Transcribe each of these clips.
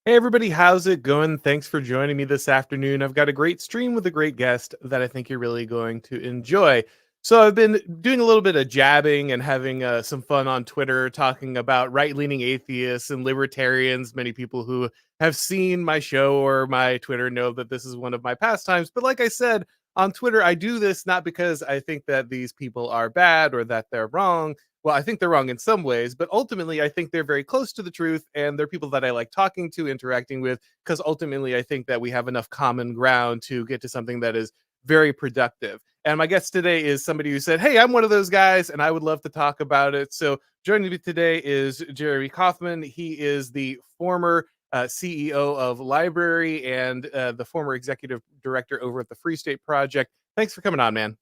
Hey everybody, how's it going? Thanks for joining me this afternoon. I've got a great stream with a great guest that I think you're really going to enjoy. So I've been doing a little bit of jabbing and having some fun on Twitter, talking about right-leaning atheists and libertarians. Many people who have seen my show or my Twitter know that this is one of my pastimes. But like I said, on Twitter, I do this not because I think that these people are bad or that they're wrong. Well, I think they're wrong in some ways, but ultimately I think they're very close to the truth, and they're people that I like talking to, interacting with, because ultimately I think that we have enough common ground to get to something that is very productive. And my guest today is somebody who said, hey, I'm one of those guys and I would love to talk about it. So joining me today is Jeremy Kauffman. He is the former CEO of Library and the former executive director over at the Free State Project. Thanks for coming on, man.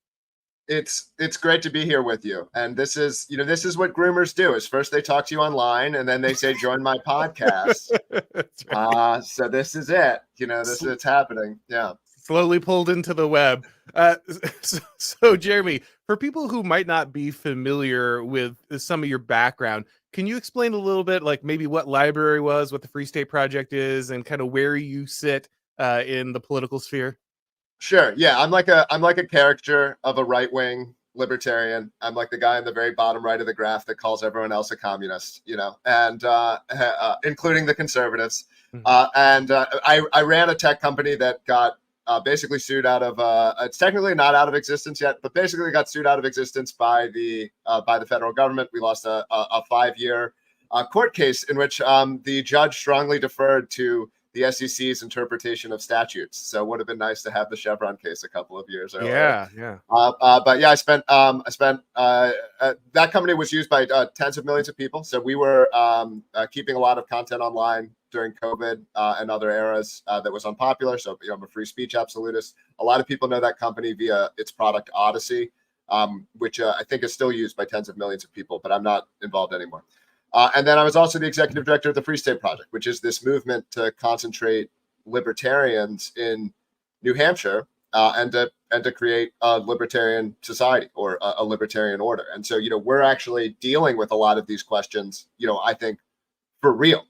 It's great to be here with you. And this is what groomers do. Is first they talk to you online and then they say join my podcast. That's right. So this is it. This is it's happening. Yeah. Slowly pulled into the web. Uh, so, Jeremy, for people who might not be familiar with some of your background, can you explain a little bit, like maybe what Library was, what the Free State Project is, and kind of where you sit in the political sphere? Sure. Yeah, I'm like a caricature of a right-wing libertarian. I'm like the guy in the very bottom right of the graph that calls everyone else a communist, and including the conservatives. Mhm. I ran a tech company that got basically sued out of it's technically not out of existence yet, but basically got sued out of existence by the federal government. We lost a 5-year court case in which the judge strongly deferred to the SEC's interpretation of statutes. So it would have been nice to have the Chevron case a couple of years earlier. Yeah. But yeah, I spent that company was used by tens of millions of people. So we were keeping a lot of content online during COVID and other eras that was unpopular. So I'm a free speech absolutist. A lot of people know that company via its product Odyssey, which I think is still used by tens of millions of people, but I'm not involved anymore. And then I was also the executive director of the Free State Project, which is this movement to concentrate libertarians in New Hampshire and to create a libertarian society or a libertarian order. And so, we're actually dealing with a lot of these questions, I think for real,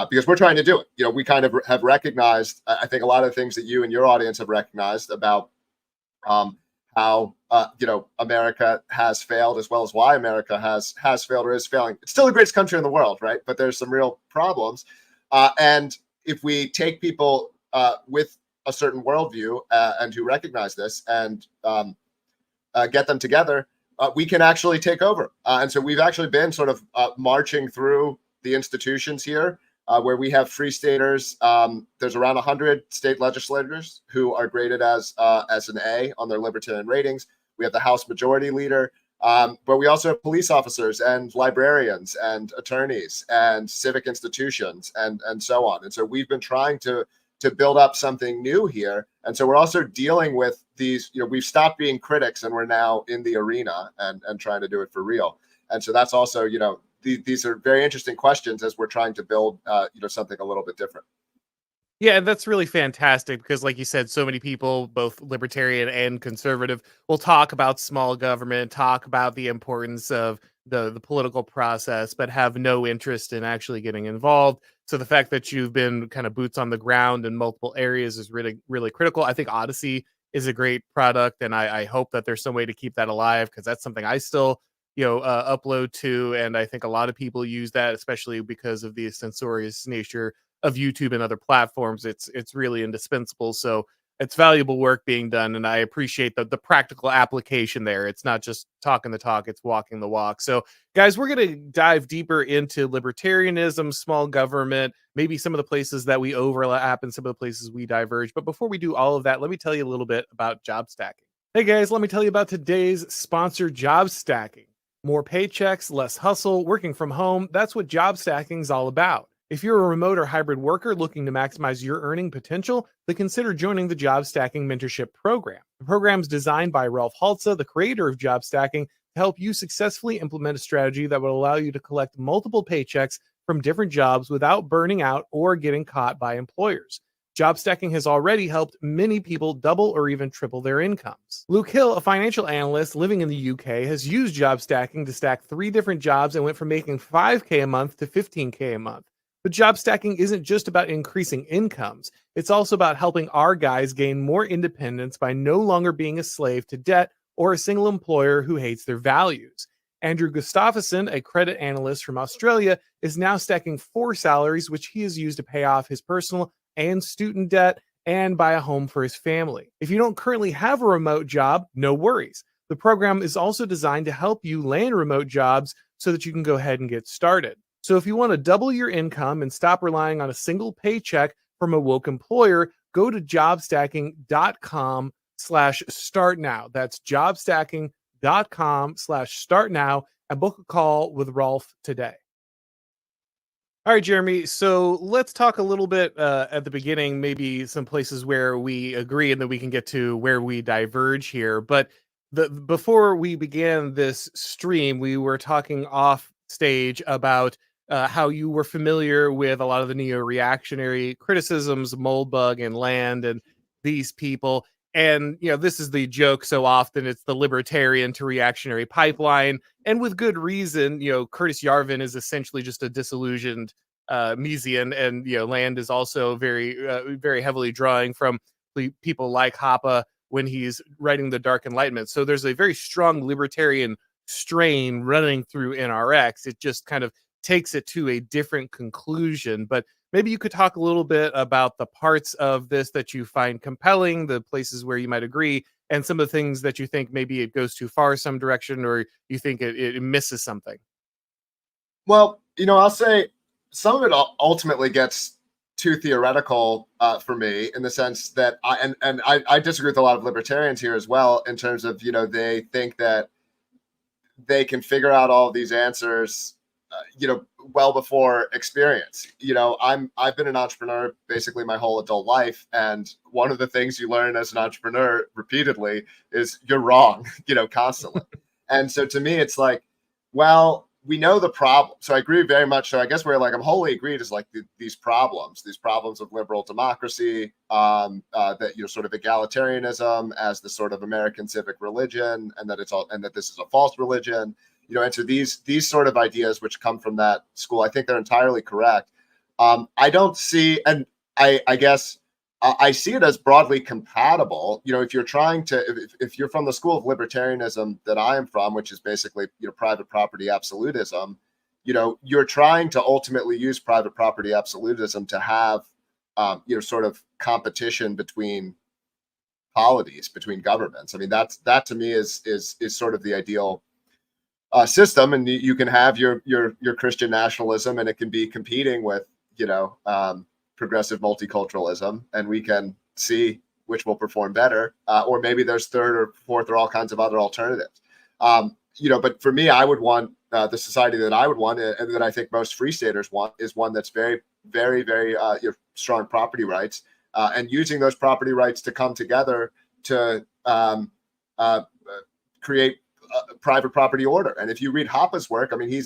because we're trying to do it. We kind of have recognized, I think a lot of the things that you and your audience have recognized about how America has failed, as well as why America has failed or is failing. It's still the greatest country in the world, right? But there's some real problems. And if we take people with a certain worldview and who recognize this and get them together, we can actually take over. And so we've actually been sort of marching through the institutions here, where we have free staters. There's around 100 state legislators who are graded as an A on their libertarian ratings. We have the House Majority Leader, but we also have police officers and librarians and attorneys and civic institutions and so on. And so we've been trying to build up something new here. And so we're also dealing with these, we've stopped being critics and we're now in the arena and trying to do it for real. And so that's also, these are very interesting questions as we're trying to build, something a little bit different. Yeah, and that's really fantastic because, like you said, so many people, both libertarian and conservative, will talk about small government, talk about the importance of the political process, but have no interest in actually getting involved. So the fact that you've been kind of boots on the ground in multiple areas is really, really critical. I think Odyssey is a great product, and I hope that there's some way to keep that alive because that's something I still upload to, and I think a lot of people use that, especially because of the censorious nature of YouTube and other platforms. It's really indispensable. So it's valuable work being done, and I appreciate the practical application there. It's not just talking the talk, it's walking the walk. So guys, we're going to dive deeper into libertarianism, small government, maybe some of the places that we overlap and some of the places we diverge. But before we do all of that, let me tell you a little bit about job stacking. Hey guys, let me tell you about today's sponsor, Job Stacking. More paychecks, less hustle, working from home. That's what job stacking is all about. If you're a remote or hybrid worker looking to maximize your earning potential, then consider joining the Job Stacking Mentorship Program. The program is designed by Ralph Haltza, the creator of Job Stacking, to help you successfully implement a strategy that will allow you to collect multiple paychecks from different jobs without burning out or getting caught by employers. Job stacking has already helped many people double or even triple their incomes. Luke Hill, a financial analyst living in the UK, has used job stacking to stack 3 different jobs and went from making $5K a month to $15K a month. But job stacking isn't just about increasing incomes. It's also about helping our guys gain more independence by no longer being a slave to debt or a single employer who hates their values. Andrew Gustafsson, a credit analyst from Australia, is now stacking 4 salaries, which he has used to pay off his personal and student debt and buy a home for his family. If you don't currently have a remote job, no worries. The program is also designed to help you land remote jobs so that you can go ahead and get started. So if you want to double your income and stop relying on a single paycheck from a woke employer, go to jobstacking.com/start now. That's jobstacking.com/start now and book a call with Rolf today. All right, Jeremy. So let's talk a little bit at the beginning, maybe some places where we agree, and then we can get to where we diverge here. But before we began this stream, we were talking off stage about how you were familiar with a lot of the neo-reactionary criticisms, Moldbug and Land, and these people. And, this is the joke so often. It's the libertarian to reactionary pipeline. And with good reason. Curtis Yarvin is essentially just a disillusioned Miesian. And, Land is also very heavily drawing from people like Hoppe when he's writing The Dark Enlightenment. So there's a very strong libertarian strain running through NRX. It just kind of takes it to a different conclusion. But maybe you could talk a little bit about the parts of this that you find compelling, the places where you might agree, and some of the things that you think maybe it goes too far some direction, or you think it misses something. Well, I'll say some of it ultimately gets too theoretical for me, in the sense that I disagree with a lot of libertarians here as well, in terms of, they think that they can figure out all of these answers well before experience. I've been an entrepreneur basically my whole adult life, and one of the things you learn as an entrepreneur repeatedly is you're wrong, constantly. And so to me, it's like, well, we know the problem. So I agree very much. So I guess where I'm wholly agreed is these problems of liberal democracy, that sort of egalitarianism as the sort of American civic religion, and that this is a false religion. And so these sort of ideas which come from that school, I think they're entirely correct. I don't see, and I guess I see it as broadly compatible. If you're trying to, if you're from the school of libertarianism that I am from, which is basically private property absolutism, you're trying to ultimately use private property absolutism to have sort of competition between polities, between governments. I mean, that to me is sort of the ideal system, and you can have your Christian nationalism, and it can be competing with progressive multiculturalism, and we can see which will perform better, or maybe there's third or fourth or all kinds of other alternatives. But for me, I would want the society that I would want, and that I think most free staters want, is one that's very, very, very strong property rights, and using those property rights to come together to create private property order. And if you read Hoppe's work, I mean, he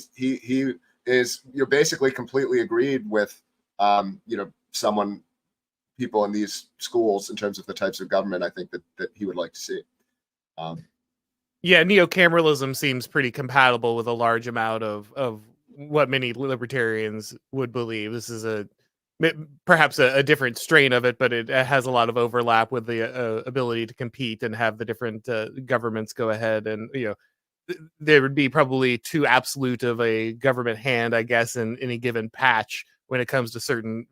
is basically completely agreed with people in these schools in terms of the types of government I think that he would like to see. Yeah, neo-cameralism seems pretty compatible with a large amount of what many libertarians would believe. This is perhaps a different strain of it, but it has a lot of overlap with the ability to compete and have the different governments go ahead. And there would be probably too absolute of a government hand, I guess, in any given patch when it comes to certain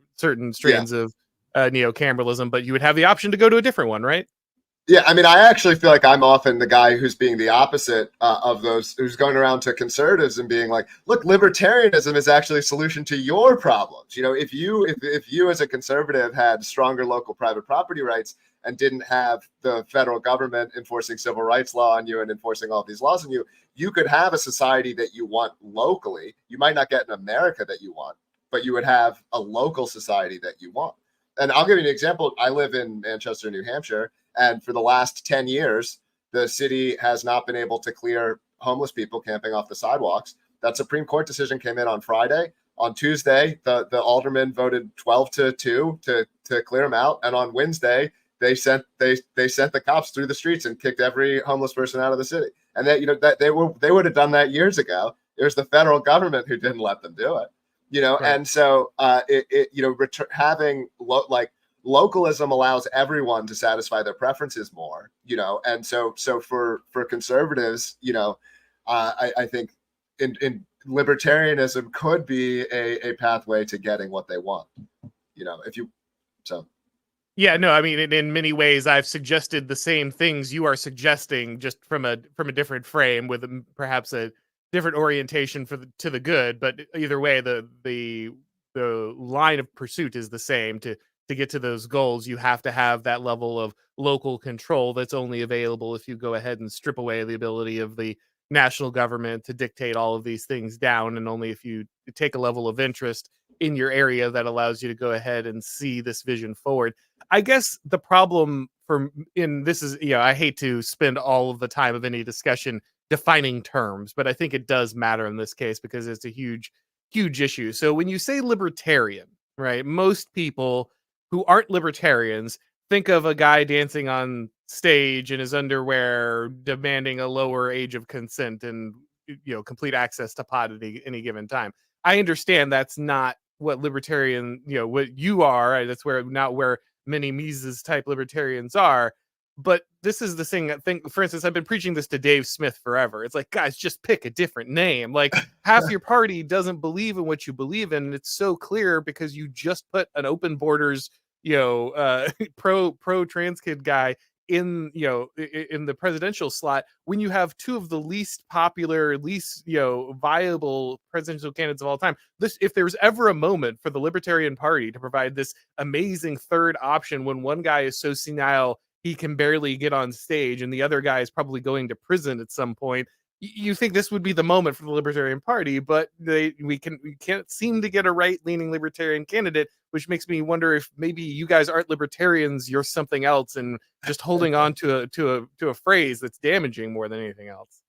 strains of neo-cameralism. But you would have the option to go to a different one, right? Yeah, I mean, I actually feel like I'm often the guy who's being the opposite of those, who's going around to conservatives and being like, look, libertarianism is actually a solution to your problems. If you as a conservative had stronger local private property rights and didn't have the federal government enforcing civil rights law on you and enforcing all these laws on you, you could have a society that you want locally. You might not get an America that you want, but you would have a local society that you want. And I'll give you an example. I live in Manchester, New Hampshire. And for the last 10 years, the city has not been able to clear homeless people camping off the sidewalks. That Supreme Court decision came in on Friday. On Tuesday, the aldermen voted 12-2 to clear them out. And on Wednesday, they sent the cops through the streets and kicked every homeless person out of the city. And that they would have done that years ago. It was the federal government who didn't let them do it. you know. Right. And so having localism allows everyone to satisfy their preferences more, you know. And so for conservatives, you know, I think in libertarianism could be a pathway to getting what they want, you know, if you so. Yeah, no, I mean, in many ways, I've suggested the same things you are suggesting, just from a different frame, with perhaps a different orientation to the good. But either way, the line of pursuit is the same. To get to those goals, you have to have that level of local control that's only available if you go ahead and strip away the ability of the national government to dictate all of these things down, and only if you take a level of interest in your area that allows you to go ahead and see this vision forward. I guess the problem in this is, I hate to spend all of the time of any discussion defining terms, but I think it does matter in this case because it's a huge issue. So when you say libertarian, right, most people who aren't libertarians think of a guy dancing on stage in his underwear demanding a lower age of consent and complete access to pot at any given time. I understand that's not what libertarian, what you are, right? That's where not where many Mises type libertarians are. But this is the thing. I think, for instance, I've been preaching this to Dave Smith forever. It's like, guys, just pick a different name. Like, half your party doesn't believe in what you believe in. And it's so clear because you just put an open borders, pro trans kid guy in in the presidential slot when you have two of the least popular, least viable presidential candidates of all time. This, if there's ever a moment for the Libertarian Party to provide this amazing third option when one guy is so senile he can barely get on stage and the other guy is probably going to prison at some point, you think this would be the moment for the Libertarian Party, but we can't seem to get a right-leaning libertarian candidate, which makes me wonder if maybe you guys aren't libertarians, you're something else, and just holding on to a phrase that's damaging more than anything else.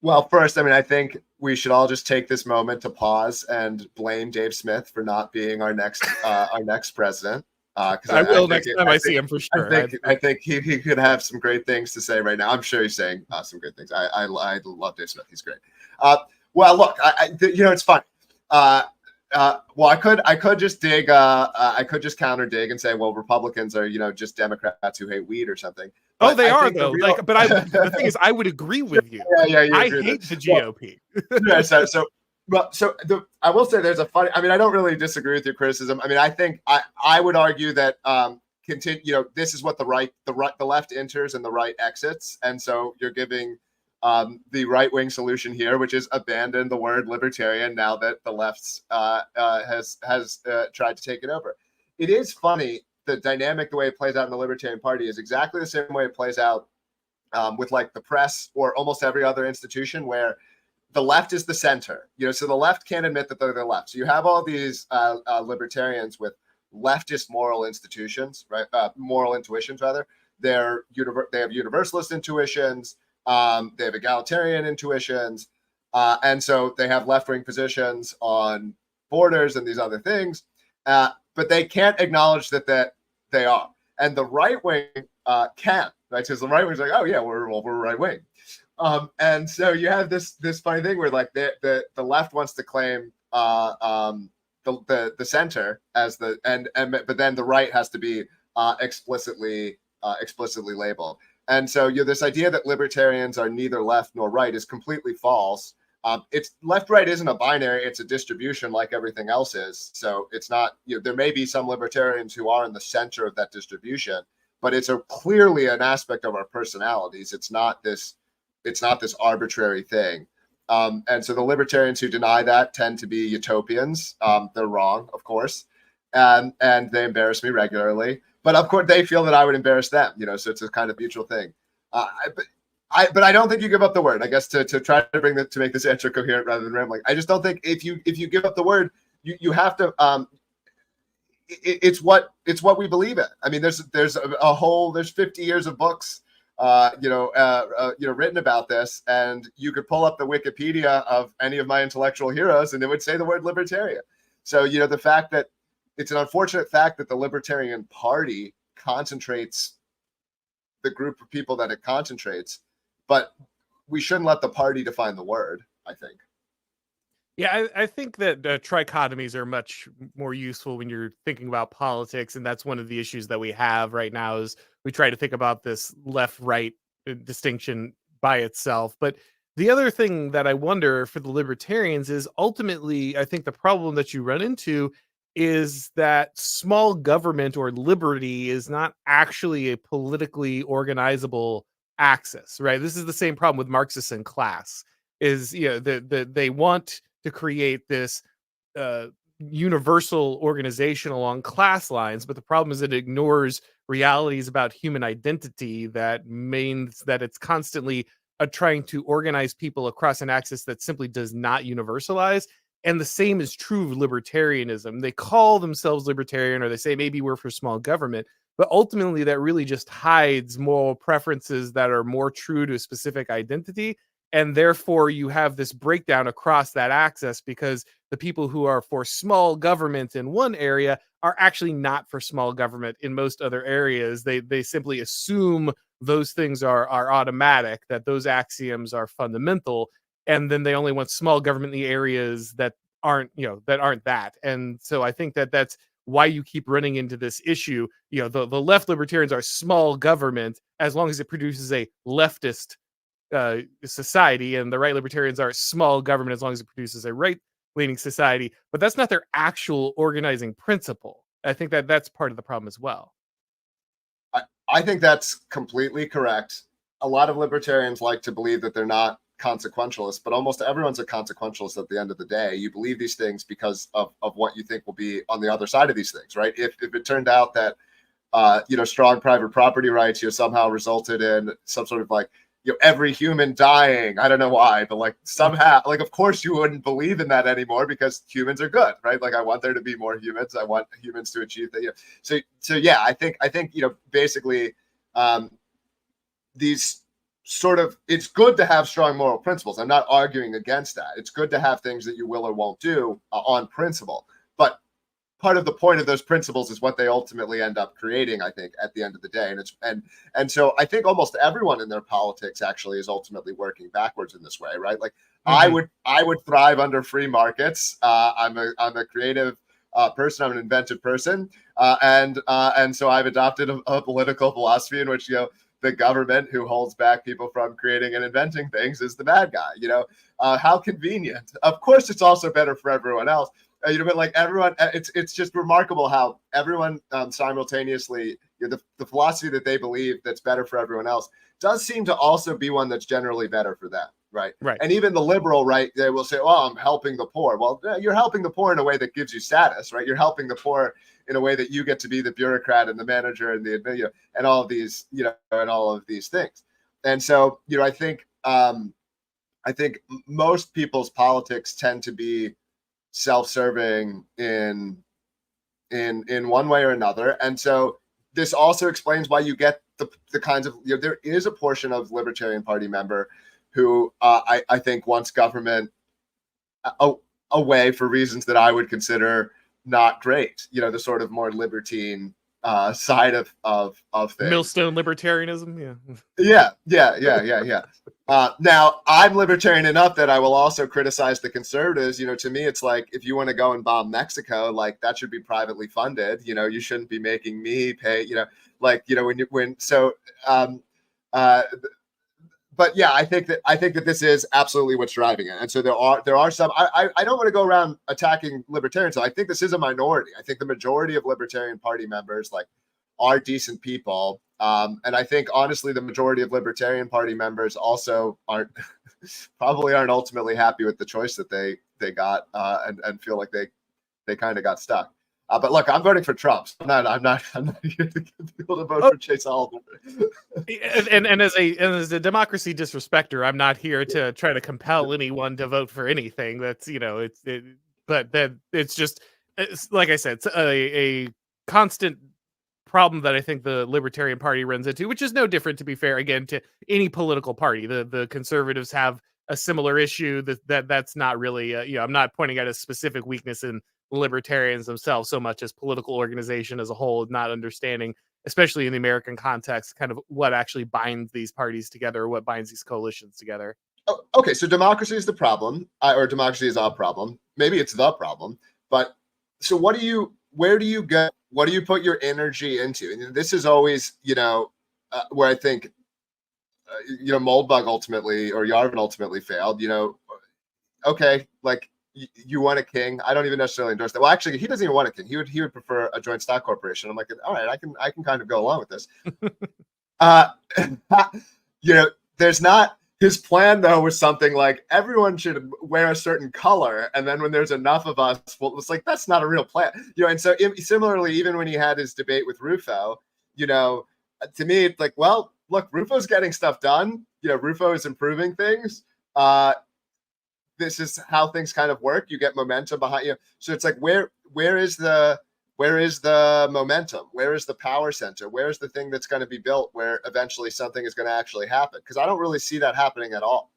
Well, first, I mean, I think we should all just take this moment to pause and blame Dave Smith for not being our next president. Because I will next time I see him for sure. I think he could have some great things to say right now. I'm sure he's saying some good things. I love Dave Smith. He's great. Well, look, it's fun. Well, I could just dig. I could just counter dig and say, well, Republicans are just Democrats who hate weed or something. But they are though. The thing is, I would agree with you. Yeah. I hate the GOP. Well, I will say there's a funny. I mean, I don't really disagree with your criticism. I mean, I think I would argue that this is what the left enters and the right exits, and so you're giving the right wing solution here, which is abandon the word libertarian now that the left has tried to take it over. It is funny, the dynamic, the way it plays out in the Libertarian Party is exactly the same way it plays out with like the press or almost every other institution where the left is the center, so the left can't admit that they're the left. So you have all these libertarians with leftist moral institutions, right? Moral intuitions, rather. They have universalist intuitions. They have egalitarian intuitions. And so they have left-wing positions on borders and these other things. But they can't acknowledge that they are. And the right wing can, right? Because the right wing's like, oh yeah, we're right wing. And so you have this funny thing where like the left wants to claim the center as but then the right has to be explicitly labeled. And so this idea that libertarians are neither left nor right is completely false. It's left-right isn't a binary; it's a distribution like everything else is. So it's not. There may be some libertarians who are in the center of that distribution, but it's clearly an aspect of our personalities. It's not this arbitrary thing. And so the libertarians who deny that tend to be utopians. They're wrong, of course, and they embarrass me regularly. But of course, they feel that I would embarrass them. So it's a kind of mutual thing. But I don't think you give up the word. I guess to try to make this answer coherent rather than rambling. I just don't think if you give up the word, you have to. It's what we believe in. I mean, there's 50 years of books written about this, and you could pull up the Wikipedia of any of my intellectual heroes, and it would say the word libertarian. So the fact that it's an unfortunate fact that the Libertarian Party concentrates the group of people that it concentrates, but we shouldn't let the party define the word, I think. Yeah, I think that trichotomies are much more useful when you're thinking about politics, and that's one of the issues that we have right now. Is we try to think about this left-right distinction by itself, but the other thing that I wonder for the libertarians is ultimately, I think the problem that you run into is that small government or liberty is not actually a politically organizable axis, right? This is the same problem with Marxists and class. Is they want to create this uh, universal organization along class lines, but the problem is it ignores realities about human identity. That means that it's constantly trying to organize people across an axis that simply does not universalize. And the same is true of libertarianism. They call themselves libertarian, or they say maybe we're for small government, but ultimately that really just hides moral preferences that are more true to a specific identity, and therefore you have this breakdown across that axis because the people who are for small government in one area are actually not for small government in most other areas. They simply assume those things are automatic, that those axioms are fundamental, and then they only want small government in the areas that aren't, that aren't that. And so I think that that's why you keep running into this issue. The left libertarians are small government as long as it produces a leftist society, and the right libertarians are small government as long as it produces a right leaning society, but that's not their actual organizing principle. I think that that's part of the problem as well. I think that's completely correct. A lot of libertarians like to believe that they're not consequentialists, but almost everyone's a consequentialist at the end of the day. You believe these things because of what you think will be on the other side of these things, right? If it turned out that strong private property rights somehow resulted in some sort of like every human dying, I don't know why, but like somehow, like of course you wouldn't believe in that anymore because humans are good, right? Like I want there to be more humans. I want humans to achieve that. So yeah, I think basically these sort of, it's good to have strong moral principles. I'm not arguing against that. It's good to have things that you will or won't do on principle, but part of the point of those principles is what they ultimately end up creating, I think, at the end of the day. And so I think almost everyone in their politics actually is ultimately working backwards in this way, right? Like I would thrive under free markets. I'm a creative person. I'm an inventive person, and so I've adopted a political philosophy in which the government who holds back people from creating and inventing things is the bad guy. How convenient. Of course, it's also better for everyone else. But like everyone, it's just remarkable how everyone simultaneously, the philosophy that they believe that's better for everyone else does seem to also be one that's generally better for them, right? Right. And even the liberal right, they will say, "Oh, I'm helping the poor." Well, you're helping the poor in a way that gives you status, right? You're helping the poor in a way that you get to be the bureaucrat and the manager and the and all of these, and all of these things. And so, I think most people's politics tend to be self-serving in one way or another. And so this also explains why you get the kinds of, there is a portion of Libertarian Party member who I think wants government away for reasons that I would consider not great, the sort of more libertine side of things. Millstone libertarianism. Yeah. Now I'm libertarian enough that I will also criticize the conservatives. To me, it's like, if you want to go and bomb Mexico, like that should be privately funded. You shouldn't be making me pay, but yeah, I think that this is absolutely what's driving it. And so there are some, I don't want to go around attacking libertarians. So I think this is a minority. I think the majority of Libertarian Party members are decent people. And I think honestly, the majority of Libertarian Party members also probably aren't ultimately happy with the choice that they got, and feel like they kind of got stuck. But look, I'm voting for Trump. So I'm not here to get people to vote for Chase Oliver. And as a democracy disrespecter, I'm not here to try to compel anyone to vote for anything. That's but that it's just, it's, like I said, it's a constant problem that I think the Libertarian Party runs into, which is no different, to be fair, again, to any political party. The conservatives have a similar issue that's not really I'm not pointing out a specific weakness in libertarians themselves so much as political organization as a whole, not understanding, especially in the American context, kind of what actually binds these parties together, or what binds these coalitions together. Oh, okay, so democracy is the problem, or democracy is a problem. Maybe it's the problem, but so where do you go? What do you put your energy into? And this is always, where I think, Moldbug ultimately, or Yarvin ultimately failed. Okay, like you want a king. I don't even necessarily endorse that. Well, actually, he doesn't even want a king. He would prefer a joint stock corporation. I'm like, all right, I can kind of go along with this. Uh, there's not, his plan though was something like everyone should wear a certain color, and then when there's enough of us, well, it's like that's not a real plan, And so similarly, even when he had his debate with Rufo, to me, it's like, well, look, Rufo's getting stuff done. Rufo is improving things. This is how things kind of work. You get momentum behind you. So it's like, where is the momentum? Where is the power center? Where is the thing that's going to be built where eventually something is going to actually happen? Because I don't really see that happening at all.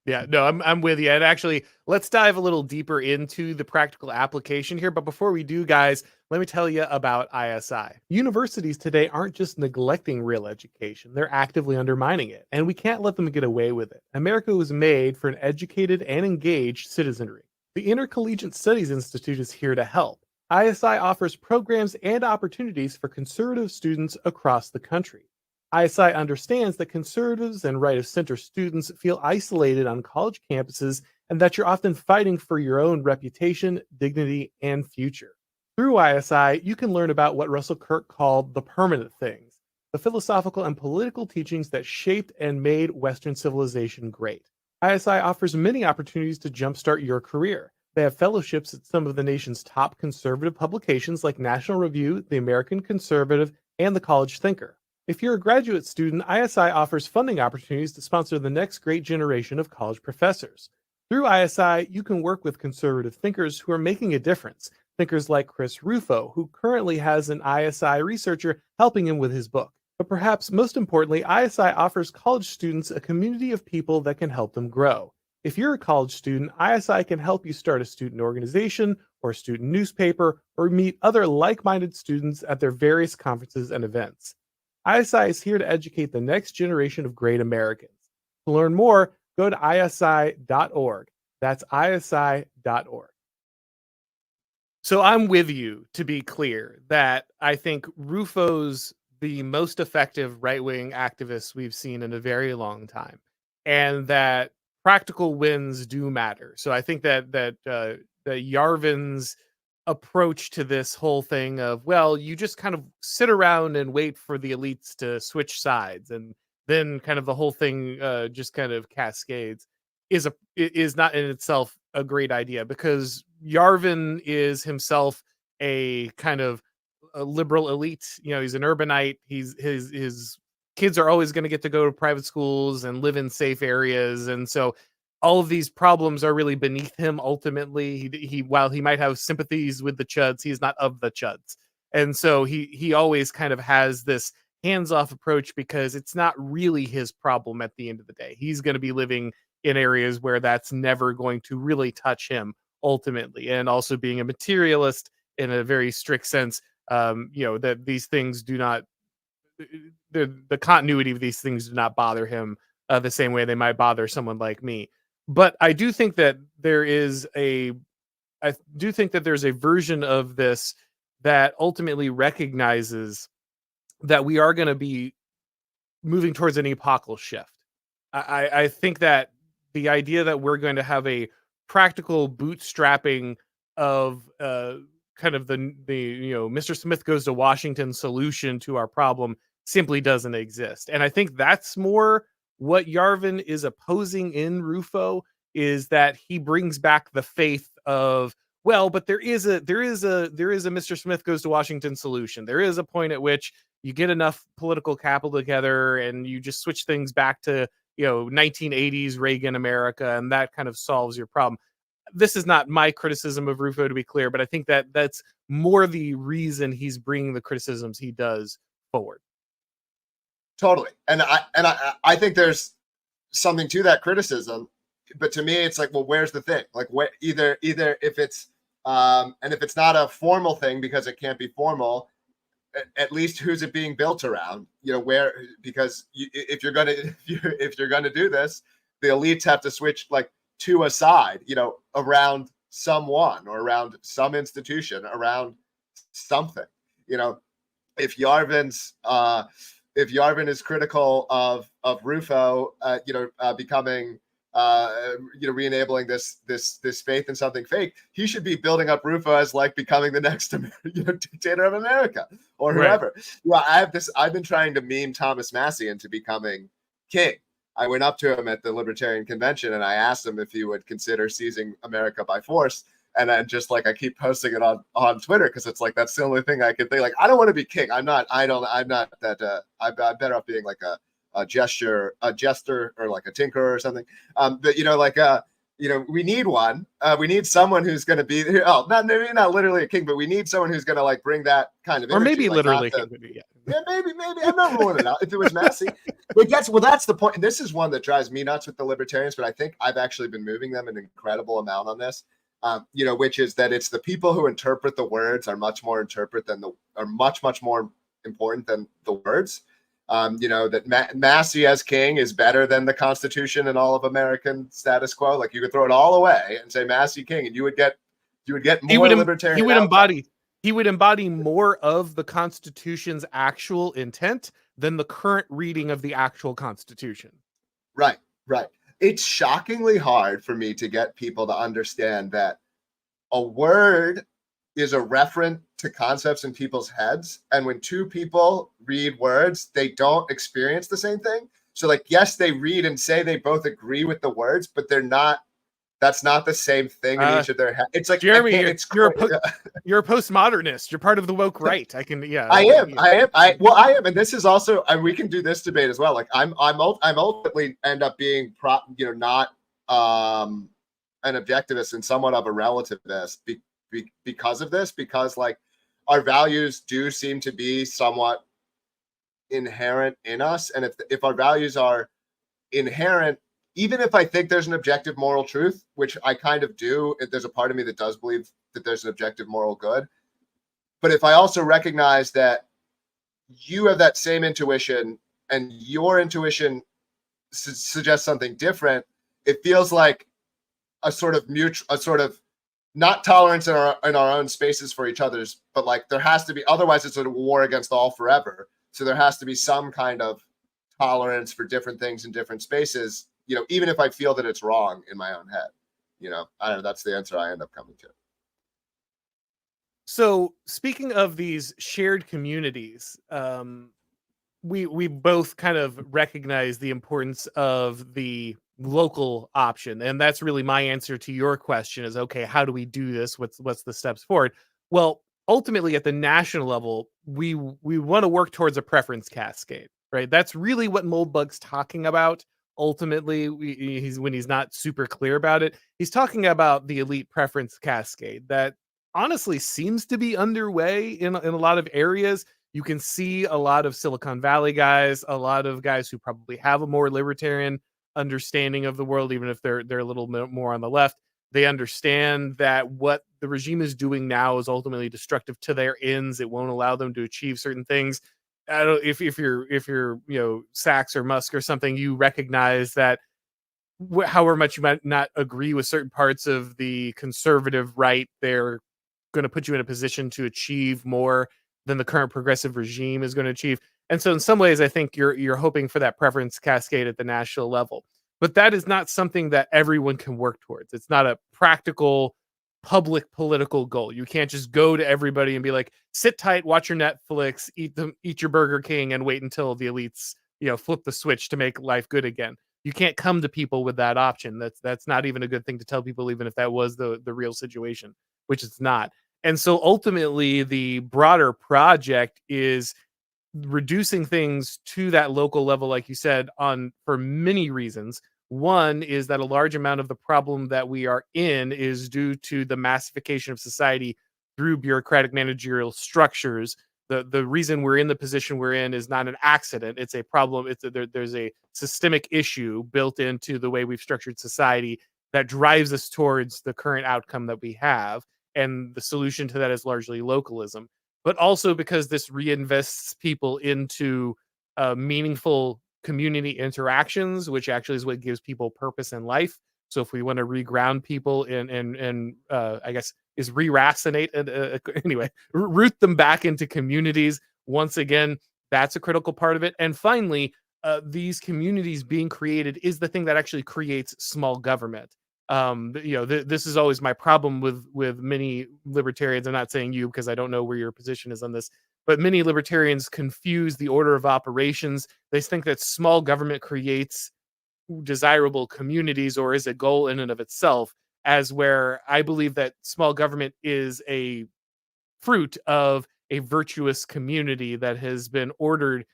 Yeah, no, I'm with you. And actually, let's dive a little deeper into the practical application here. But before we do, guys, let me tell you about ISI. Universities today aren't just neglecting real education, they're actively undermining it. And we can't let them get away with it. America was made for an educated and engaged citizenry. The Intercollegiate Studies Institute is here to help. ISI offers programs and opportunities for conservative students across the country. ISI understands that conservatives and right-of-center students feel isolated on college campuses and that you're often fighting for your own reputation, dignity, and future. Through ISI, you can learn about what Russell Kirk called the permanent things, the philosophical and political teachings that shaped and made Western civilization great. ISI offers many opportunities to jumpstart your career. They have fellowships at some of the nation's top conservative publications like National Review, The American Conservative, and The College Thinker. If you're a graduate student, ISI offers funding opportunities to sponsor the next great generation of college professors. Through ISI, you can work with conservative thinkers who are making a difference. Thinkers like Chris Rufo, who currently has an ISI researcher helping him with his book. But perhaps most importantly, ISI offers college students a community of people that can help them grow. If you're a college student, ISI can help you start a student organization or a student newspaper or meet other like-minded students at their various conferences and events. ISI is here to educate the next generation of great Americans. To learn more, go to isi.org. That's isi.org. So I'm with you, to be clear, that I think Rufo's the most effective right-wing activist we've seen in a very long time, and that practical wins do matter. So I think that Yarvin's approach to this whole thing of, well, you just kind of sit around and wait for the elites to switch sides, and then kind of the whole thing just kind of cascades, is not in itself a great idea, because Yarvin is himself a kind of a liberal elite. He's an urbanite. His kids are always going to get to go to private schools and live in safe areas, and so all of these problems are really beneath him. Ultimately, he while he might have sympathies with the chuds, he's not of the chuds, and so he always kind of has this hands-off approach, because it's not really his problem at the end of the day. He's going to be living in areas where that's never going to really touch him ultimately, and also being a materialist in a very strict sense. That these things do not, the continuity of these things do not bother him the same way they might bother someone like me. But I do think that there's a version of this that ultimately recognizes that we are going to be moving towards an epochal shift. I think that the idea that we're going to have a practical bootstrapping of kind of the Mr. Smith goes to Washington solution to our problem simply doesn't exist. And I think that's more what Yarvin is opposing in Rufo, is that he brings back the faith of, well, but there is a Mr. Smith goes to Washington solution. There is a point at which you get enough political capital together and you just switch things back to 1980s Reagan America, and that kind of solves your problem. This is not my criticism of Rufo, to be clear, but I think that that's more the reason he's bringing the criticisms he does forward. Totally. And I think there's something to that criticism, but to me, it's like, well, where's the thing? Like, where either if it's and if it's not a formal thing because it can't be formal, at least who's it being built around? Where, because if you're gonna do this, the elites have to switch like to a side, around someone or around some institution, around something. If Yarvin is critical of Rufo, becoming, re-enabling this faith in something fake, he should be building up Rufo as like becoming the next, dictator of America or whoever. Right. I've been trying to meme Thomas Massey into becoming king. I went up to him at the Libertarian convention and I asked him if he would consider seizing America by force. And then just like I keep posting it on Twitter because it's like that's the only thing I can think. Like I don't want to be king. I'm not that. I'm better off being like a jester, or like a tinkerer or something. But we need one. We need someone who's going to be maybe not literally a king, but we need someone who's going to like bring that kind of energy. Or maybe like, literally king. Yeah, maybe. I'm not ruling it out. If it was Massey, that's the point. And this is one that drives me nuts with the Libertarians, but I think I've actually been moving them an incredible amount on this. Which is that it's the people who interpret the words are much more important than the words. That Massey as king is better than the Constitution and all of American status quo. Like you could throw it all away and say Massey king, and you would get more libertarian. He would embody more of the Constitution's actual intent than the current reading of the actual Constitution. Right. It's shockingly hard for me to get people to understand that a word is a referent to concepts in people's heads. And when two people read words, they don't experience the same thing. So like, yes, they read and say they both agree with the words, but that's not the same thing in each of their heads. It's like, Jeremy, you're a postmodernist. You're part of the woke right. I am. And this is also, we can do this debate as well. Like I'm ultimately end up being not an objectivist and somewhat of a relativist because of this, because like our values do seem to be somewhat inherent in us. And if our values are inherent, even if I think there's an objective moral truth, which I kind of do, there's a part of me that does believe that there's an objective moral good. But if I also recognize that you have that same intuition and your intuition suggests something different, it feels like a sort of not tolerance in our own spaces for each other's, but like there has to be, otherwise it's a war against all forever. So there has to be some kind of tolerance for different things in different spaces. Even if I feel that it's wrong in my own head, I don't know. That's the answer I end up coming to. So speaking of these shared communities, we both kind of recognize the importance of the local option. And that's really my answer to your question is, okay, how do we do this? What's the steps forward? Well, ultimately at the national level, we want to work towards a preference cascade, right? That's really what Moldbug's talking about. Ultimately, when he's not super clear about it, he's talking about the elite preference cascade that honestly seems to be underway in a lot of areas. You can see a lot of Silicon Valley guys, a lot of guys who probably have a more libertarian understanding of the world, even if they're a little bit more on the left. They understand that what the regime is doing now is ultimately destructive to their ends. It won't allow them to achieve certain things. I don't, if you're Sachs or Musk or something, you recognize that however much you might not agree with certain parts of the conservative right, they're going to put you in a position to achieve more than the current progressive regime is going to achieve. And so in some ways, I think you're hoping for that preference cascade at the national level. But that is not something that everyone can work towards. It's not a practical public political goal. You can't just go to everybody and be like, sit tight, watch your Netflix, eat your Burger King, and wait until the elites, flip the switch to make life good again. You can't come to people with that option. That's not even a good thing to tell people, even if that was the real situation, which it's not. And so ultimately, the broader project is reducing things to that local level, like you said, for many reasons. One is that a large amount of the problem that we are in is due to the massification of society through bureaucratic managerial structures. The reason we're in the position we're in is not an accident. It's a problem. There's a systemic issue built into the way we've structured society that drives us towards the current outcome that we have. And the solution to that is largely localism, but also because this reinvests people into meaningful community interactions, which actually is what gives people purpose in life. So if we want to reground people in I guess is re-racinate anyway, root them back into communities. Once again, that's a critical part of it. And finally, these communities being created is the thing that actually creates small government. This is always my problem with many libertarians. I'm not saying you, because I don't know where your position is on this, but many libertarians confuse the order of operations. They think that small government creates desirable communities or is a goal in and of itself, as where I believe that small government is a fruit of a virtuous community that has been ordered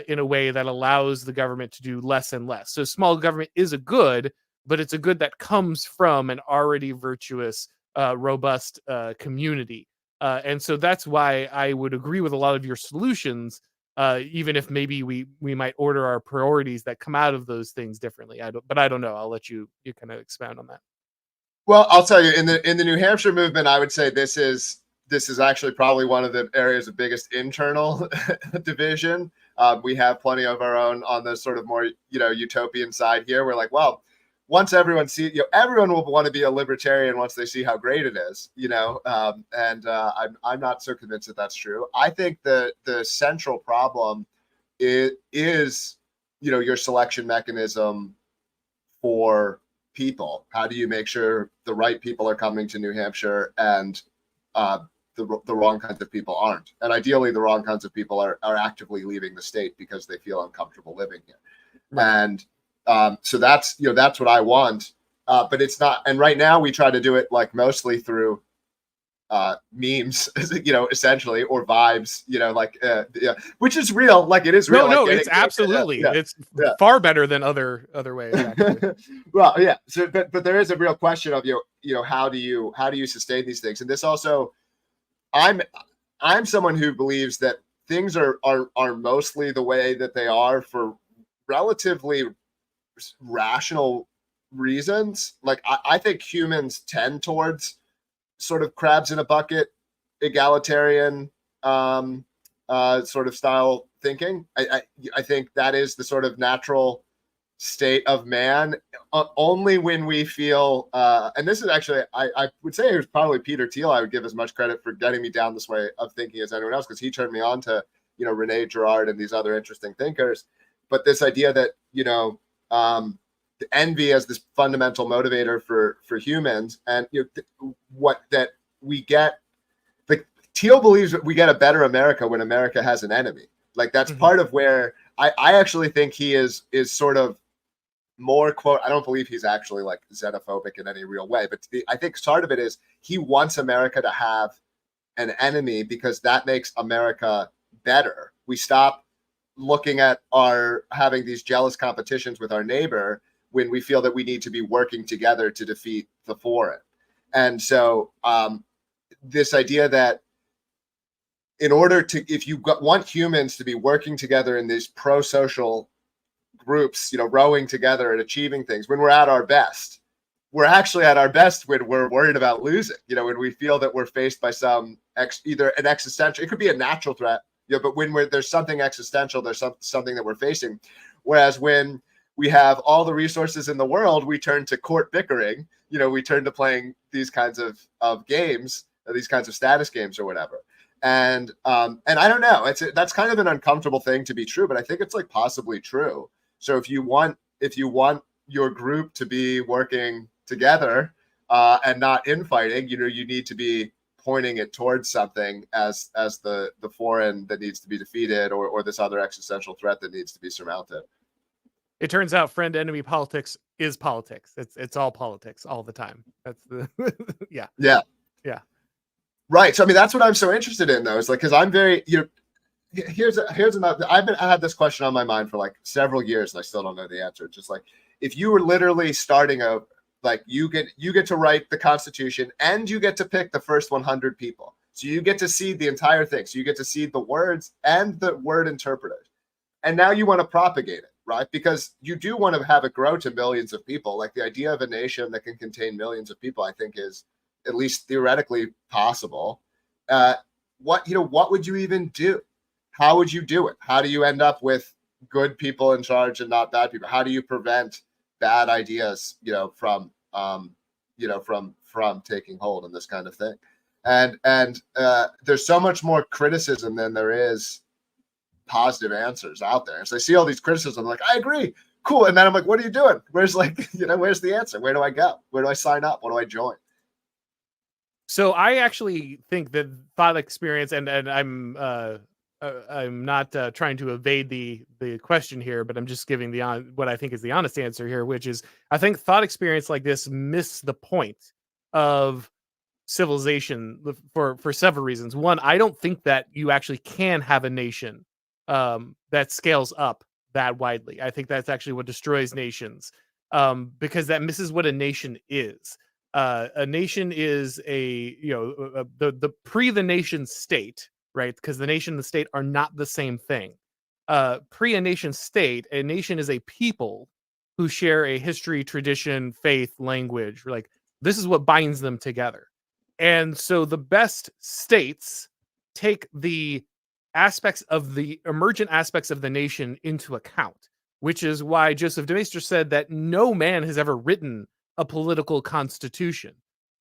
in a way that allows the government to do less and less. So small government is a good, but it's a good that comes from an already virtuous, robust community. And so that's why I would agree with a lot of your solutions, even if maybe we might order our priorities that come out of those things differently. But I don't know. I'll let you kind of expound on that. Well, I'll tell you, in the New Hampshire movement, I would say this is actually probably one of the areas of biggest internal division. We have plenty of our own on the sort of more, utopian side here. We're like, well, once everyone everyone will want to be a libertarian once they see how great it is, and I'm not so convinced that that's true. I think the central problem is your selection mechanism for people. How do you make sure the right people are coming to New Hampshire and the wrong kinds of people aren't? And ideally, the wrong kinds of people are actively leaving the state because they feel uncomfortable living here. Right. And so that's what I want, but it's not. And right now we try to do it like mostly through memes, essentially, or vibes, which is real. Like it is real. No, it's absolutely, it's far better than other ways. Well, yeah. So, but there is a real question of how do you sustain these things? And this also, I'm someone who believes that things are mostly the way that they are for relatively rational reasons. Like I think humans tend towards sort of crabs in a bucket, egalitarian sort of style thinking. I think that is the sort of natural state of man. Only when we feel, and this is actually, I would say it was probably Peter Thiel. I would give as much credit for getting me down this way of thinking as anyone else, because he turned me on to Rene Girard and these other interesting thinkers. But this idea that envy as this fundamental motivator for humans, and what that we get, like Thiel believes that we get a better America when America has an enemy. Like that's part of where I actually think he is sort of more quote. I don't believe he's actually like xenophobic in any real way, but I think part of it is he wants America to have an enemy because that makes America better. We stop looking at having these jealous competitions with our neighbor when we feel that we need to be working together to defeat the foreign. And so this idea that in order to, if you want humans to be working together in these pro-social groups, rowing together and achieving things, when we're at our best, we're actually at our best when we're worried about losing, when we feel that we're faced by some either an existential, it could be a natural threat, but when there's something existential, there's something that we're facing. Whereas when we have all the resources in the world, we turn to court bickering, we turn to playing these kinds of games, these kinds of status games or whatever. And I don't know, that's kind of an uncomfortable thing to be true, but I think it's like possibly true. So if you want your group to be working together and not infighting, you need to be pointing it towards something as the foreign that needs to be defeated, or this other existential threat that needs to be surmounted. It turns out friend enemy politics is politics. It's all politics all the time. That's the yeah. Right. So I mean, that's what I'm so interested in, though. Is like, because I'm very here's another. I had this question on my mind for like several years, and I still don't know the answer. It's just like, if you were literally starting you get to write the Constitution, and you get to pick the first 100 people, so you get to see the entire thing. So you get to see the words and the word interpreters, and now you want to propagate it, right? Because you do want to have it grow to millions of people. Like the idea of a nation that can contain millions of people, I think, is at least theoretically possible. What would you even do? How would you do it? How do you end up with good people in charge and not bad people? How do you prevent bad ideas, from taking hold and this kind of thing? And there's so much more criticism than there is positive answers out there. So I see all these criticisms, I'm like, I agree, cool. And then I'm like, what are you doing? Where's where's the answer? Where do I go? Where do I sign up? What do I join? So I actually think that thought experience, and I'm not trying to evade the question here, but I'm just giving what I think is the honest answer here, which is I think thought experience like this miss the point of civilization for several reasons. One, I don't think that you actually can have a nation that scales up that widely. I think that's actually what destroys nations, because that misses what a nation is. A nation is the the nation state, right? Because the nation and the state are not the same thing. Pre a nation state, a nation is a people who share a history, tradition, faith, language. Like, this is what binds them together. And so the best states take the emergent aspects of the nation into account, which is why Joseph de Maistre said that no man has ever written a political constitution,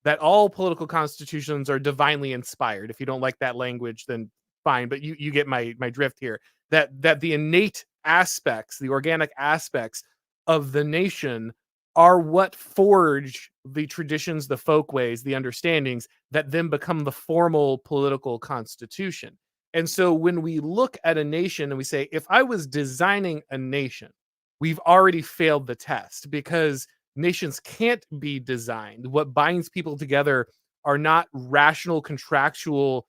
that all political constitutions are divinely inspired. If you don't like that language, then fine, but you get my drift here. That the innate aspects, the organic aspects of the nation are what forge the traditions, the folkways, the understandings that then become the formal political constitution. And so when we look at a nation and we say, if I was designing a nation, we've already failed the test, because nations can't be designed. What binds people together are not rational, contractual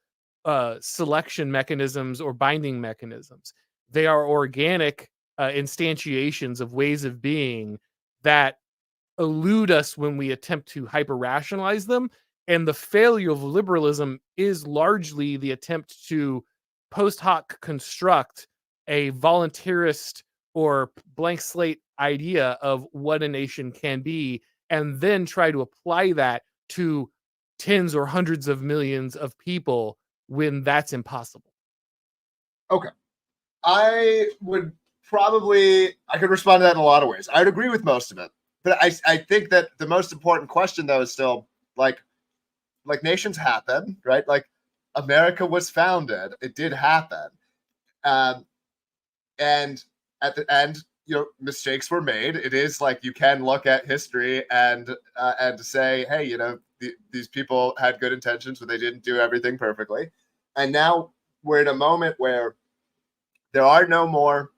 selection mechanisms or binding mechanisms. They are organic instantiations of ways of being that elude us when we attempt to hyper rationalize them. And the failure of liberalism is largely the attempt to post hoc construct a voluntarist or blank slate idea of what a nation can be, and then try to apply that to tens or hundreds of millions of people when that's impossible. Okay. I could respond to that in a lot of ways. I'd agree with most of it. But I think that the most important question, though, is still like nations happen, right? Like, America was founded. It did happen. And at the end, mistakes were made. It is like, you can look at history and say, hey, these people had good intentions, but they didn't do everything perfectly. And now we're in a moment where there are no more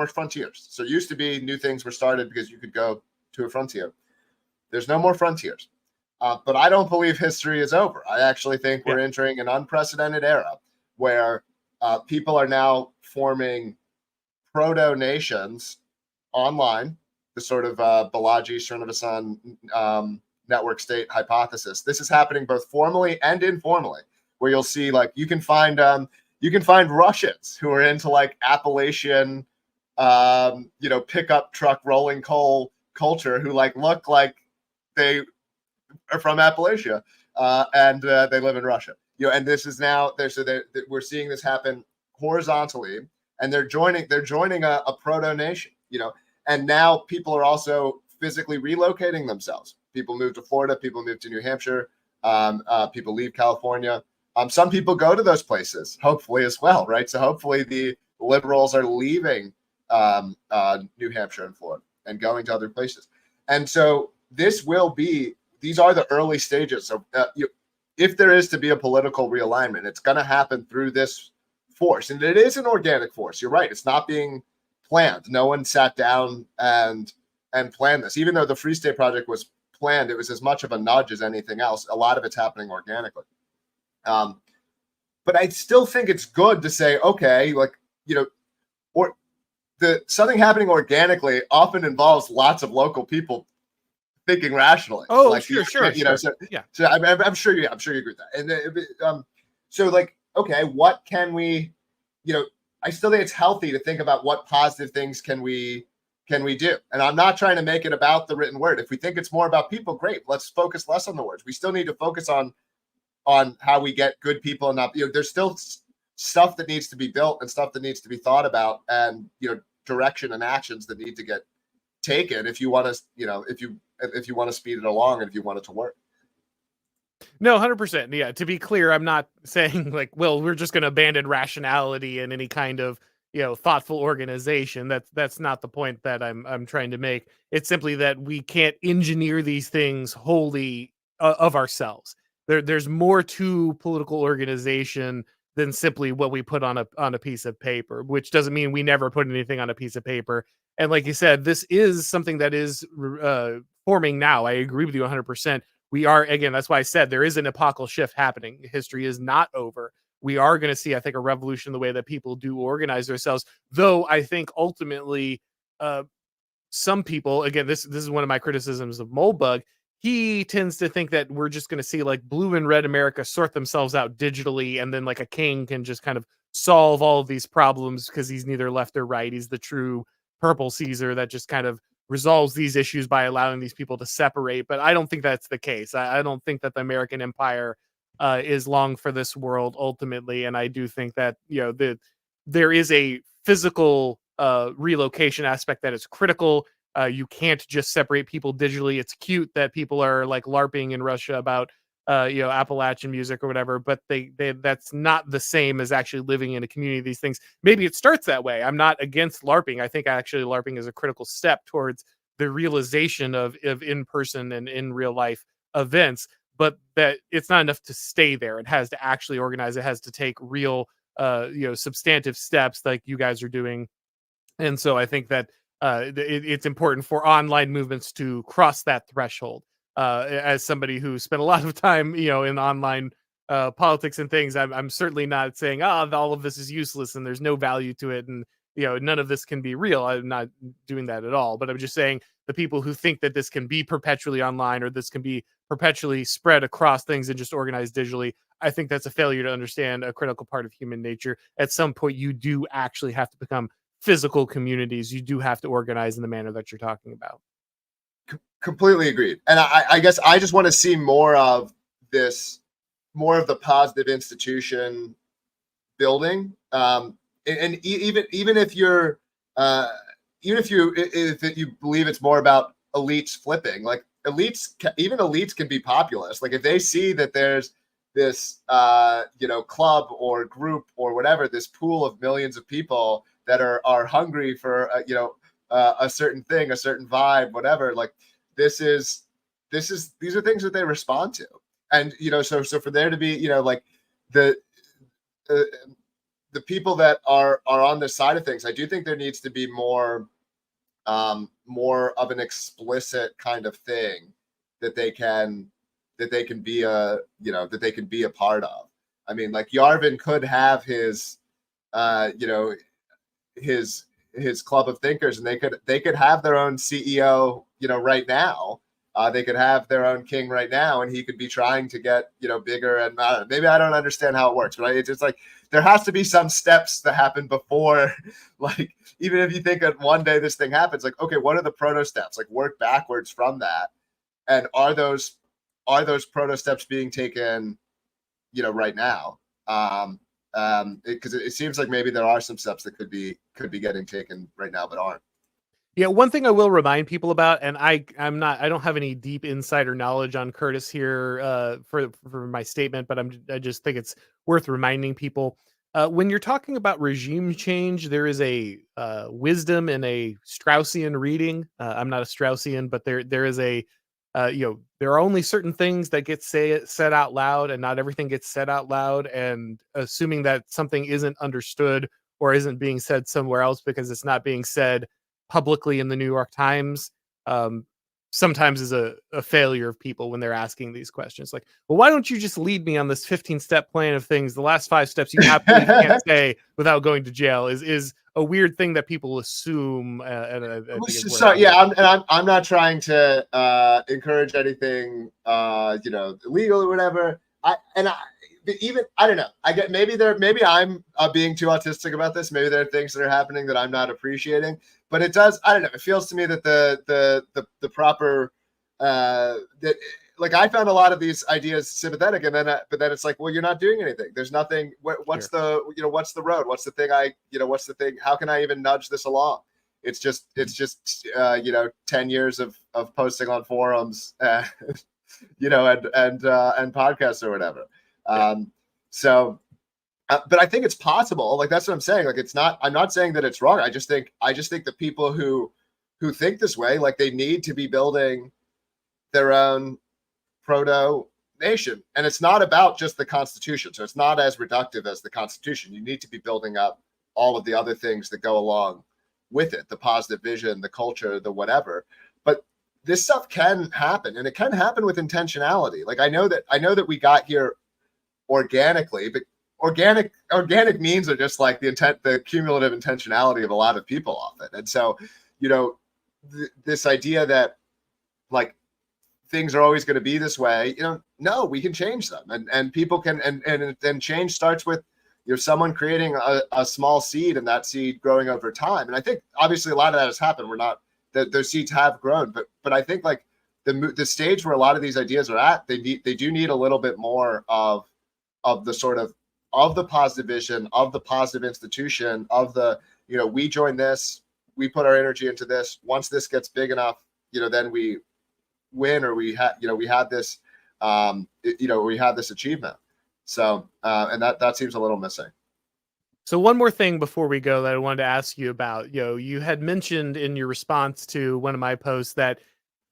frontiers. So it used to be new things were started because you could go to a frontier. There's no more frontiers. But I don't believe history is over. I actually think we're entering an unprecedented era where people are now forming proto-nations online, the sort of Balaji Srinivasan network state hypothesis. This is happening both formally and informally, where you'll see, like, you can find Russians who are into like Appalachian, pickup truck rolling coal culture, who like look like they are from Appalachia, and they live in Russia. And this is now we're seeing this happen horizontally, and they're joining a proto nation. And now people are also physically relocating themselves. People move to Florida. People move to New Hampshire. People leave California. Some people go to those places, hopefully, as well, right? So hopefully the liberals are leaving New Hampshire and Florida and going to other places. And so these are the early stages. So if there is to be a political realignment, it's going to happen through this force. And it is an organic force. You're right. It's not being planned. No one sat down and planned this. Even though the Free State Project was planned, it was as much of a nudge as anything else. A lot of it's happening organically. But I still think it's good to say, okay, or something happening organically often involves lots of local people thinking rationally. Oh, like, sure. So I'm sure you agree with that. And so like, okay, what can we, I still think it's healthy to think about what positive things can we do. And I'm not trying to make it about the written word. If we think it's more about people, great. Let's focus less on the words. We still need to focus on how we get good people and not, there's still stuff that needs to be built and stuff that needs to be thought about, and direction and actions that need to get taken if you want to if you want to speed it along and if you want it to work. No, 100%. Yeah, to be clear, I'm not saying like, well, we're just going to abandon rationality and any kind of, thoughtful organization. That's not the point that I'm trying to make. It's simply that we can't engineer these things wholly of ourselves. There's more to political organization than simply what we put on a piece of paper, which doesn't mean we never put anything on a piece of paper. And like you said, this is something that is forming now. I agree with you 100%. We are, again, that's why I said there is an epochal shift happening. History is not over. We are going to see, I think, a revolution in the way that people do organize themselves. Though I think ultimately, some people, again, this is one of my criticisms of Moldbug. He tends to think that we're just going to see like blue and red America sort themselves out digitally, and then like a king can just kind of solve all of these problems because he's neither left or right. He's the true purple Caesar that just kind of resolves these issues by allowing these people to separate. But I don't think that's the case. I don't think that the American empire is long for this world ultimately. And I do think that, there is a physical relocation aspect that is critical. You can't just separate people digitally. It's cute that people are like LARPing in Russia about Appalachian music or whatever, but they that's not the same as actually living in a community of these things. Maybe it starts that way. I'm not against LARPing. I think actually LARPing is a critical step towards the realization of in-person and in real life events, but that it's not enough to stay there. It has to actually organize. It has to take real substantive steps like you guys are doing. And so I think that it's important for online movements to cross that threshold. As somebody who spent a lot of time, in online politics and things, I'm certainly not saying, all of this is useless and there's no value to it, and none of this can be real. I'm not doing that at all. But I'm just saying the people who think that this can be perpetually online or this can be perpetually spread across things and just organized digitally, I think that's a failure to understand a critical part of human nature. At some point, you do actually have to become physical communities. You do have to organize in the manner that you're talking about. Completely agreed. And I guess I just want to see more of this, more of the positive institution building. And even if you're, if you believe it's more about elites flipping, like even elites can be populist. Like if they see that there's this, club or group or whatever, this pool of millions of people that are hungry for, a certain thing, a certain vibe, whatever, like, these are things that they respond to. And so for there to be like the people that are on this side of things, I do think there needs to be more of an explicit kind of thing that they can be a part of. I mean, like Yarvin could have his his club of thinkers, and they could have their own CEO, right now. They could have their own king right now, and he could be trying to get, bigger. And maybe I don't understand how it works, but it's just like there has to be some steps that happen before, like, even if you think that one day this thing happens, like, okay, what are the proto steps? Like, work backwards from that. And are those proto steps being taken, right now? Because it seems like maybe there are some steps that could be getting taken right now, but aren't. Yeah, one thing I will remind people about, and I don't have any deep insider knowledge on Curtis here for my statement, but I just think it's worth reminding people. When you're talking about regime change, there is a wisdom in a Straussian reading. I'm not a Straussian, but there is a there are only certain things that get said out loud, and not everything gets said out loud. And assuming that something isn't understood or isn't being said somewhere else because it's not being said publicly in the New York Times, sometimes is a failure of people when they're asking these questions. Like, well, why don't you just lead me on this 15-step plan of things? The last 5 steps you absolutely can't say without going to jail is a weird thing that people assume. I'm not trying to encourage anything, illegal or whatever. I don't know. I get maybe I'm being too autistic about this. Maybe there are things that are happening that I'm not appreciating. But it does. I don't know. It feels to me that the proper that like I found a lot of these ideas sympathetic, and then but then it's like, well, you're not doing anything. There's nothing. What's Sure. the what's the road? What's the thing? What's the thing? How can I even nudge this along? It's just 10 years of posting on forums, and podcasts or whatever. Yeah. So, but I think it's possible. Like that's what I'm saying. Like it's not. I'm not saying that it's wrong. I just think the people who think this way, like they need to be building their own proto nation, and it's not about just the Constitution. So it's not as reductive as the Constitution. You need to be building up all of the other things that go along with it, the positive vision, the culture, the whatever. But this stuff can happen, and it can happen with intentionality. Like I know that we got here organically, but organic means are just like the cumulative intentionality of a lot of people often. And so, this idea that like things are always going to be this way, no, we can change them, and people can, and change starts with someone creating a small seed, and that seed growing over time. And I think obviously a lot of that has happened. We're not that those seeds have grown, but I think like the stage where a lot of these ideas are at, they do need a little bit more of the sort of the positive vision, of the positive institution, of the we join this, we put our energy into this. Once this gets big enough, then we win, or we had this we had this achievement. So and that seems a little missing. So one more thing before we go that I wanted to ask you about, you had mentioned in your response to one of my posts that,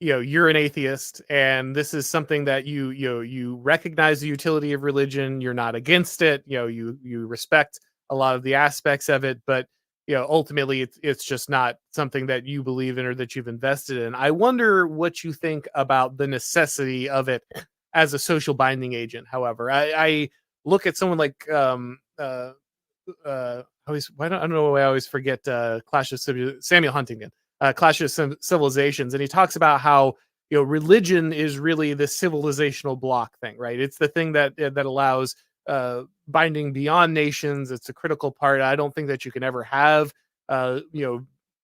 you're an atheist, and this is something that you recognize the utility of religion. You're not against it. You respect a lot of the aspects of it, but ultimately it's just not something that you believe in or that you've invested in. I wonder what you think about the necessity of it as a social binding agent. However, I look at someone like I don't know why I always forget Samuel Huntington, Clash of Civilizations, and he talks about how religion is really the civilizational block thing, right? It's the thing that allows binding beyond nations. It's a critical part. I don't think that you can ever have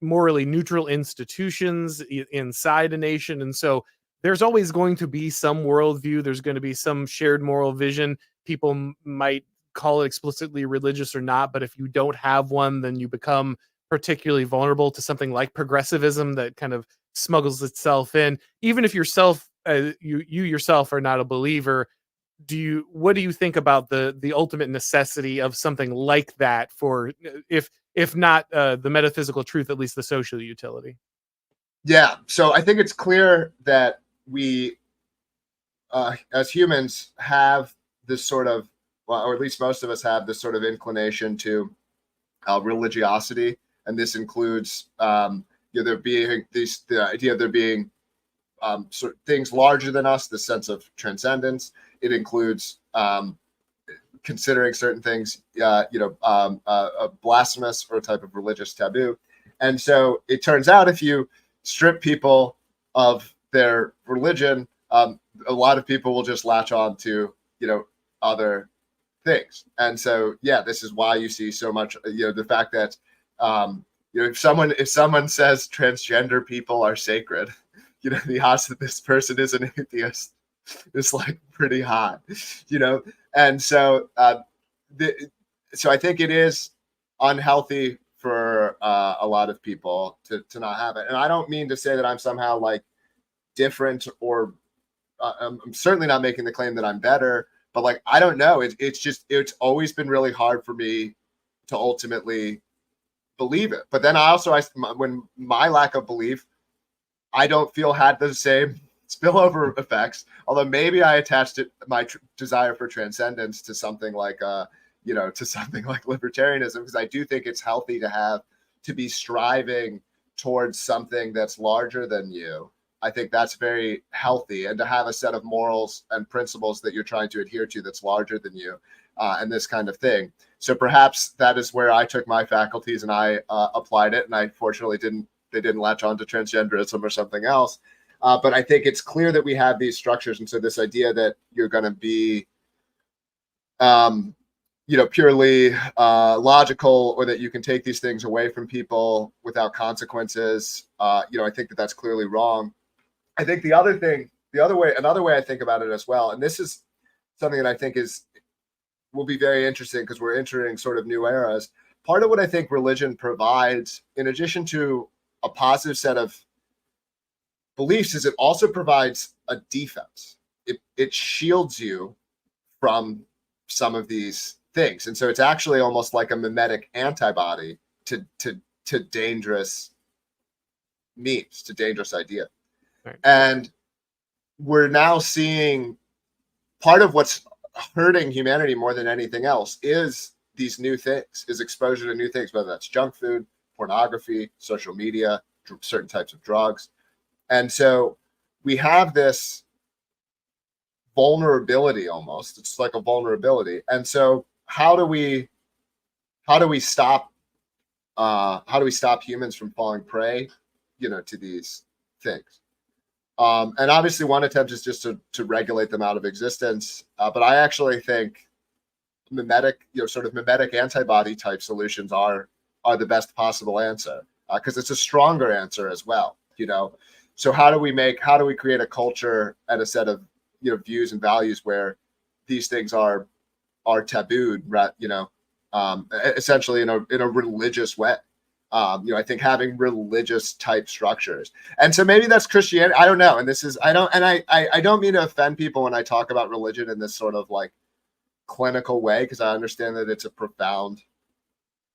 morally neutral institutions inside a nation, and so there's always going to be some worldview. There's going to be some shared moral vision. People might call it explicitly religious or not, but if you don't have one, then you become particularly vulnerable to something like progressivism that kind of smuggles itself in. Even if you yourself are not a believer, what do you think about the ultimate necessity of something like that for, if not the metaphysical truth, at least the social utility? Yeah, so I think it's clear that we as humans have this sort of, well, or at least most of us have this sort of inclination to religiosity, and this includes there being the idea of there being sort of things larger than us, the sense of transcendence. It includes considering certain things, blasphemous or a type of religious taboo. And so it turns out if you strip people of their religion, a lot of people will just latch on to other things. And so this is why you see so much the fact that if someone says transgender people are sacred, the odds that this person is an atheist is like pretty high, and so so I think it is unhealthy for a lot of people to not have it. And I don't mean to say that I'm somehow like different, or I'm certainly not making the claim that I'm better, but like I don't know, it's always been really hard for me to ultimately believe it. But then when my lack of belief, I don't feel had the same spillover effects, although maybe I attached my desire for transcendence to something like libertarianism, because I do think it's healthy to be striving towards something that's larger than you. I think that's very healthy, and to have a set of morals and principles that you're trying to adhere to that's larger than you, and this kind of thing. So perhaps that is where I took my faculties and I applied it, and I fortunately they didn't latch on to transgenderism or something else. But I think it's clear that we have these structures, and so this idea that you're going to be purely logical, or that you can take these things away from people without consequences, I think that that's clearly wrong. I think the other another way I think about it as well, and this is something that I think will be very interesting because we're entering sort of new eras. Part of what I think religion provides, in addition to a positive set of beliefs, is it also provides a defense. It shields you from some of these things, and so it's actually almost like a mimetic antibody to dangerous memes, to dangerous ideas. Right. And we're now seeing part of what's hurting humanity more than anything else is these new things, is exposure to new things, whether that's junk food, pornography, social media, certain types of drugs. And so we have this vulnerability almost. It's like a vulnerability. And so how do we stop humans from falling prey, to these things? And obviously one attempt is just to regulate them out of existence. But I actually think mimetic antibody type solutions are the best possible answer, because it's a stronger answer as well. So how do we create a culture and a set of views and values where these things are tabooed, essentially in a religious way. I think having religious type structures, and so maybe that's Christianity. I don't know. And I don't mean to offend people when I talk about religion in this sort of like clinical way, because I understand that it's a profound,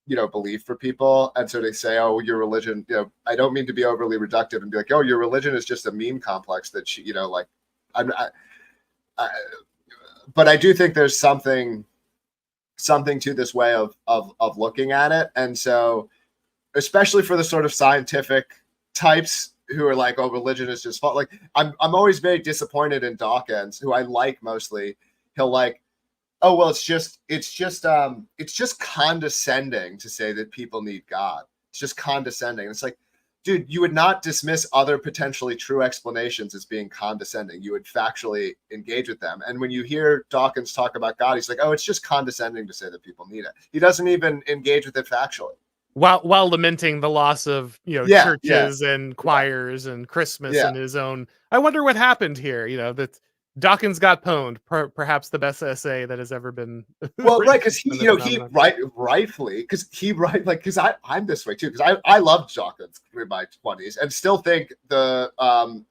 belief for people. And so they say, oh, your religion, I don't mean to be overly reductive and be like, oh, your religion is just a meme complex that, but I do think there's something to this way of looking at it. And so, especially for the sort of scientific types who are like, oh, religion is just fault. Like, I'm always very disappointed in Dawkins, who I like mostly. He'll like, oh, well, it's just condescending to say that people need God. It's just condescending. It's like, dude, you would not dismiss other potentially true explanations as being condescending. You would factually engage with them. And when you hear Dawkins talk about God, he's like, oh, it's just condescending to say that people need it. He doesn't even engage with it factually. While lamenting the loss of churches and choirs and Christmas and his own. I wonder what happened here. That Dawkins got pwned. Perhaps the best essay that has ever been. Well, right, because rightfully, because I'm this way too. Because I loved Dawkins in my 20s and still think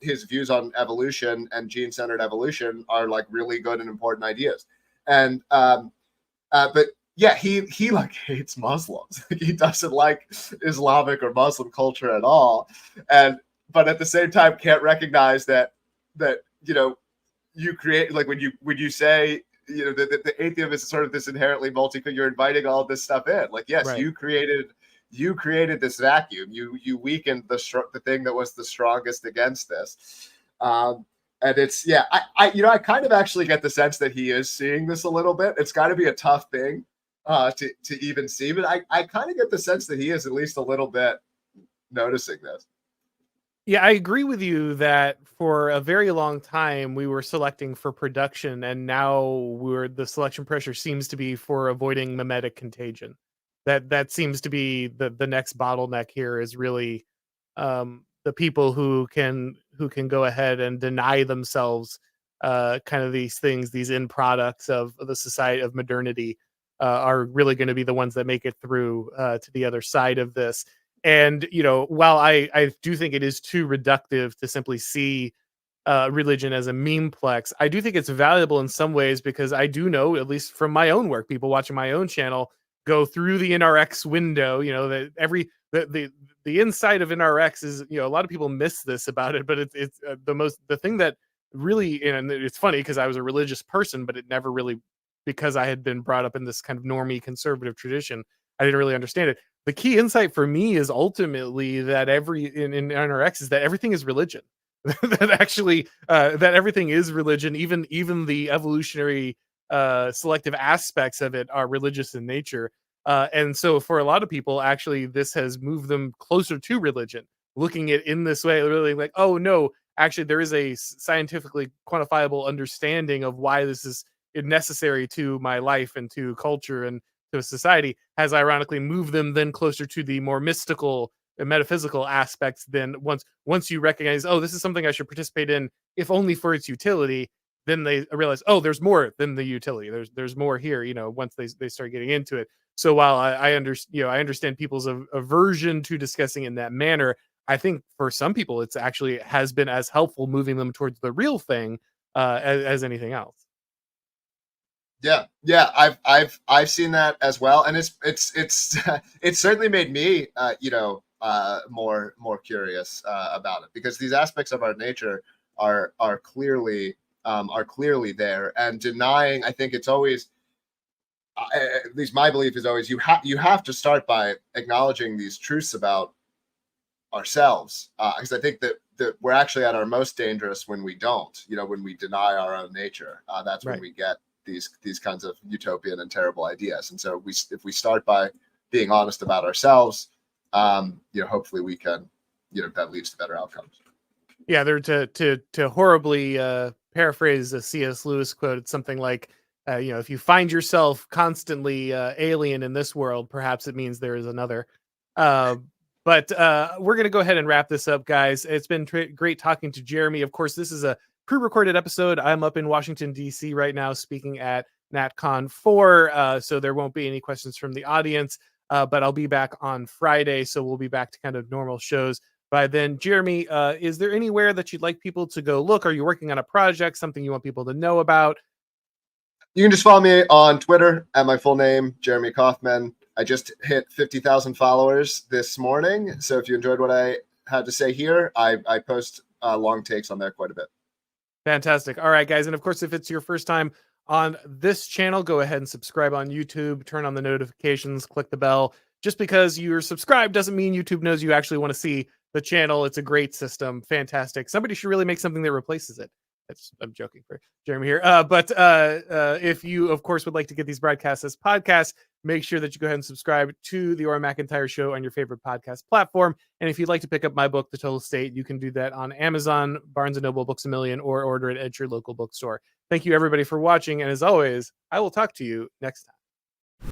his views on evolution and gene-centered evolution are like really good and important ideas. And but. Yeah, he like hates Muslims. He doesn't like Islamic or Muslim culture at all, but at the same time can't recognize that you create, like when you say the atheism is sort of this inherently you're inviting all this stuff in. Like, yes, right. You created this vacuum. You weakened the thing that was the strongest against this. And it's I kind of actually get the sense that he is seeing this a little bit. It's got to be a tough thing to even see, but I kind of get the sense that he is at least a little bit noticing this. Yeah, I agree with you that for a very long time we were selecting for production, and now the selection pressure seems to be for avoiding mimetic contagion. That seems to be the next bottleneck here, is really the people who can go ahead and deny themselves kind of these things, these end products of the society of modernity. Are really going to be the ones that make it through to the other side of this. And, while I do think it is too reductive to simply see religion as a memeplex, I do think it's valuable in some ways, because I do know, at least from my own work, people watching my own channel go through the NRX window, that the inside of NRX is, a lot of people miss this about it, but it's the thing that really, and it's funny because I was a religious person, but it never really, because I had been brought up in this kind of normie conservative tradition, I didn't really understand it. The key insight for me is ultimately that in NRX is that everything is religion. that actually that everything is religion. Even the evolutionary selective aspects of it are religious in nature. And so for a lot of people, actually, this has moved them closer to religion, looking at it in this way, really like, oh no, actually there is a scientifically quantifiable understanding of why this is necessary to my life and to culture and to society, has ironically moved them then closer to the more mystical metaphysical aspects, then once you recognize, oh, this is something I should participate in, if only for its utility, then they realize, oh, there's more than the utility. There's more here. Once they start getting into it. So while I understand people's aversion to discussing in that manner, I think for some people it's actually has been as helpful moving them towards the real thing as anything else. Yeah, I've seen that as well, and it's it's certainly made me more curious about it, because these aspects of our nature are clearly there, and denying, I think it's always, at least my belief is always, you have to start by acknowledging these truths about ourselves, because I think that we're actually at our most dangerous when we don't, when we deny our own nature. That's when we get these kinds of utopian and terrible ideas. And so if we start by being honest about ourselves, hopefully we can, that leads to better outcomes. Yeah, they're to horribly paraphrase a C.S. Lewis quote. It's something like, if you find yourself constantly alien in this world, perhaps it means there is another. But we're going to go ahead and wrap this up, guys. It's been great talking to Jeremy. Of course, this is a pre-recorded episode. I'm up in Washington, D.C. right now speaking at NatCon 4, so there won't be any questions from the audience, but I'll be back on Friday, so we'll be back to kind of normal shows by then. Jeremy, is there anywhere that you'd like people to go look? Are you working on a project, something you want people to know about? You can just follow me on Twitter at my full name, Jeremy Kauffman. I just hit 50,000 followers this morning, so if you enjoyed what I had to say here, I post long takes on there quite a bit. Fantastic. All right, guys. And of course, if it's your first time on this channel, go ahead and subscribe on YouTube, turn on the notifications, click the bell. Just because you're subscribed doesn't mean YouTube knows you actually want to see the channel. It's a great system. Fantastic. Somebody should really make something that replaces it. I'm joking for Jeremy here. But if you, of course, would like to get these broadcasts as podcasts, make sure that you go ahead and subscribe to the Ora McIntyre Show on your favorite podcast platform. And if you'd like to pick up my book, The Total State, you can do that on Amazon, Barnes & Noble, Books A Million, or order it at your local bookstore. Thank you, everybody, for watching. And as always, I will talk to you next time.